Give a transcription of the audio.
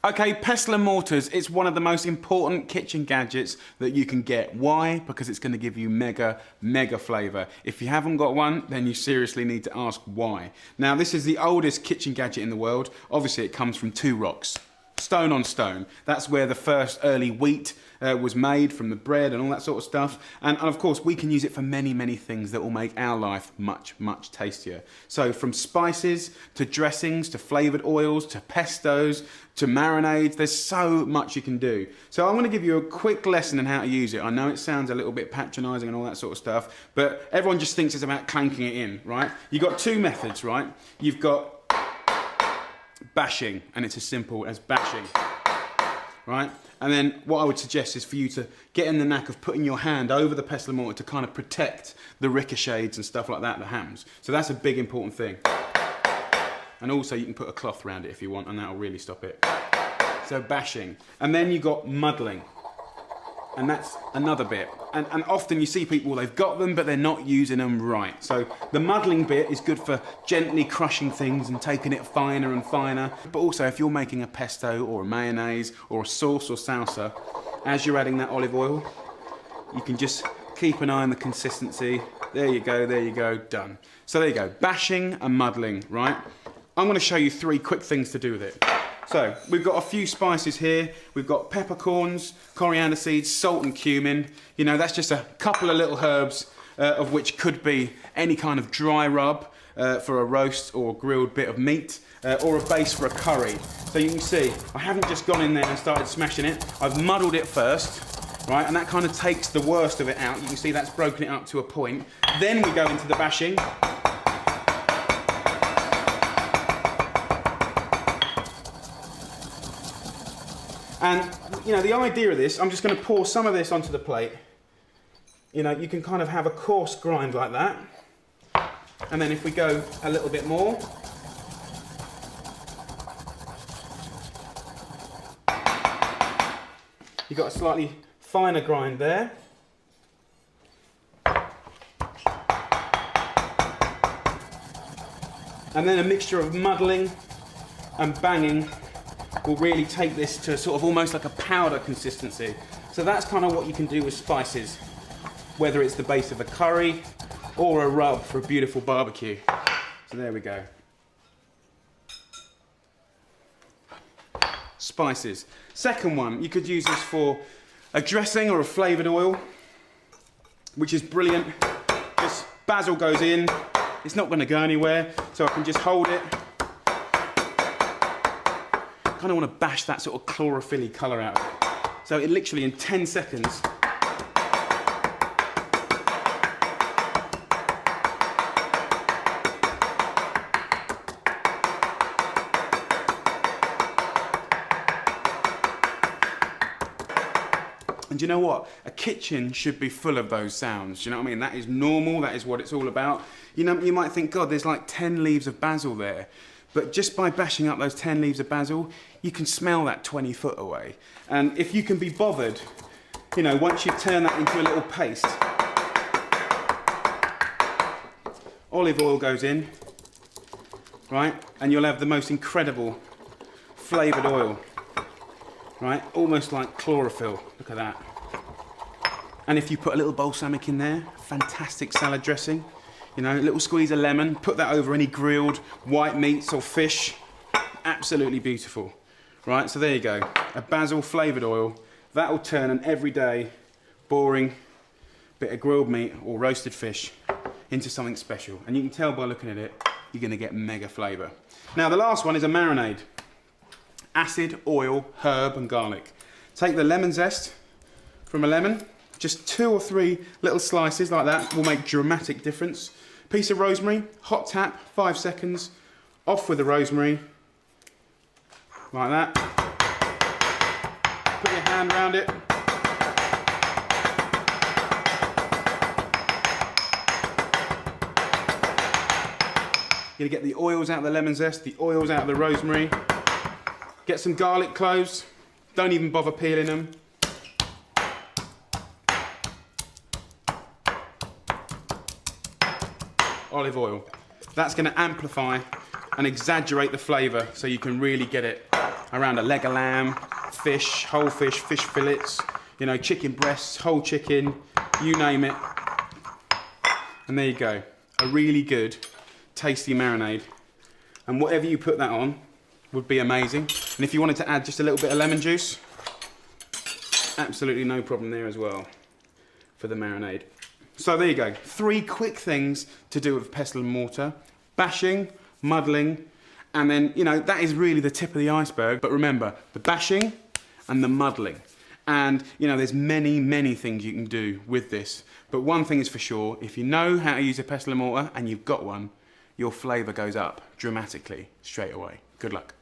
Okay, pestle and mortars, it's one of the most important kitchen gadgets that you can get. Why? Because it's going to give you mega flavour. If you haven't got one, then you seriously need to ask why. Now, this is the oldest kitchen gadget in the world. Obviously, it comes from two rocks. Stone on stone. That's where the first early wheat was made, from the bread and all that sort of stuff. And of course, we can use it for many things that will make our life much tastier. So from spices to dressings to flavoured oils to pestos to marinades, there's so much you can do. So I'm going to give you a quick lesson on how to use it. I know it sounds a little bit patronising and all that sort of stuff, but everyone just thinks it's about clanking it in, right? You've got two methods, right? You've got bashing, and it's as simple as bashing, right? And then what I would suggest is for you to get in the knack of putting your hand over the pestle and mortar to kind of protect the ricochets and stuff like that, the hams. So that's a big important thing. And also you can put a cloth around it if you want, and that'll really stop it. So bashing. And then you got muddling. And that's another bit. And often you see people, they've got them, but they're not using them right. So the muddling bit is good for gently crushing things and taking it finer and finer. But also if you're making a pesto or a mayonnaise or a sauce or salsa, as you're adding that olive oil, you can just keep an eye on the consistency. There you go, done. So there you go, bashing and muddling, right? I'm gonna show you 3 quick things to do with it. So, we've got a few spices here. We've got peppercorns, coriander seeds, salt and cumin. You know, that's just a couple of little herbs, of which could be any kind of dry rub for a roast or grilled bit of meat, or a base for a curry. So you can see, I haven't just gone in there and started smashing it. I've muddled it first, right? And that kind of takes the worst of it out. You can see that's broken it up to a point. Then we go into the bashing. And, you know, the idea of this, I'm just going to pour some of this onto the plate. You know, you can kind of have a coarse grind like that. And then if we go a little bit more. You've got a slightly finer grind there. And then a mixture of muddling and banging will really take this to sort of almost like a powder consistency. So that's kind of what you can do with spices, whether it's the base of a curry or a rub for a beautiful barbecue. So there we go. Spices. Second one, you could use this for a dressing or a flavoured oil, which is brilliant. Just basil goes in, it's not going to go anywhere, so I can just hold it. Kind of want to bash that sort of chlorophyll-y colour out of it. So it literally in 10 seconds. And you know what? A kitchen should be full of those sounds. Do you know what I mean? That is normal, that is what it's all about. You know, you might think, God, there's like 10 leaves of basil there. But just by bashing up those 10 leaves of basil, you can smell that 20 foot away. And if you can be bothered, you know, once you turn that into a little paste, olive oil goes in, right? And you'll have the most incredible flavoured oil, right? Almost like chlorophyll, look at that. And if you put a little balsamic in there, fantastic salad dressing. You know, a little squeeze of lemon, put that over any grilled white meats or fish. Absolutely beautiful. Right, so there you go. A basil flavoured oil. That will turn an everyday, boring bit of grilled meat or roasted fish into something special. And you can tell by looking at it, you're going to get mega flavour. Now, the last one is a marinade. Acid, oil, herb and garlic. Take the lemon zest from a lemon. Just 2 or 3 little slices like that will make dramatic difference. Piece of rosemary, hot tap, 5 seconds, off with the rosemary, like that. Put your hand around it. You're gonna get the oils out of the lemon zest, the oils out of the rosemary. Get some garlic cloves, don't even bother peeling them. Olive oil. That's going to amplify and exaggerate the flavour so you can really get it around a leg of lamb, fish, whole fish, fish fillets, you know, chicken breasts, whole chicken, you name it. And there you go, a really good, tasty marinade. And whatever you put that on would be amazing. And if you wanted to add just a little bit of lemon juice, absolutely no problem there as well for the marinade. So there you go, 3 quick things to do with pestle and mortar: bashing, muddling, and then, you know, that is really the tip of the iceberg. But remember, the bashing and the muddling. And, you know, there's many, many things you can do with this. But one thing is for sure, if you know how to use a pestle and mortar, and you've got one, your flavour goes up dramatically straight away. Good luck.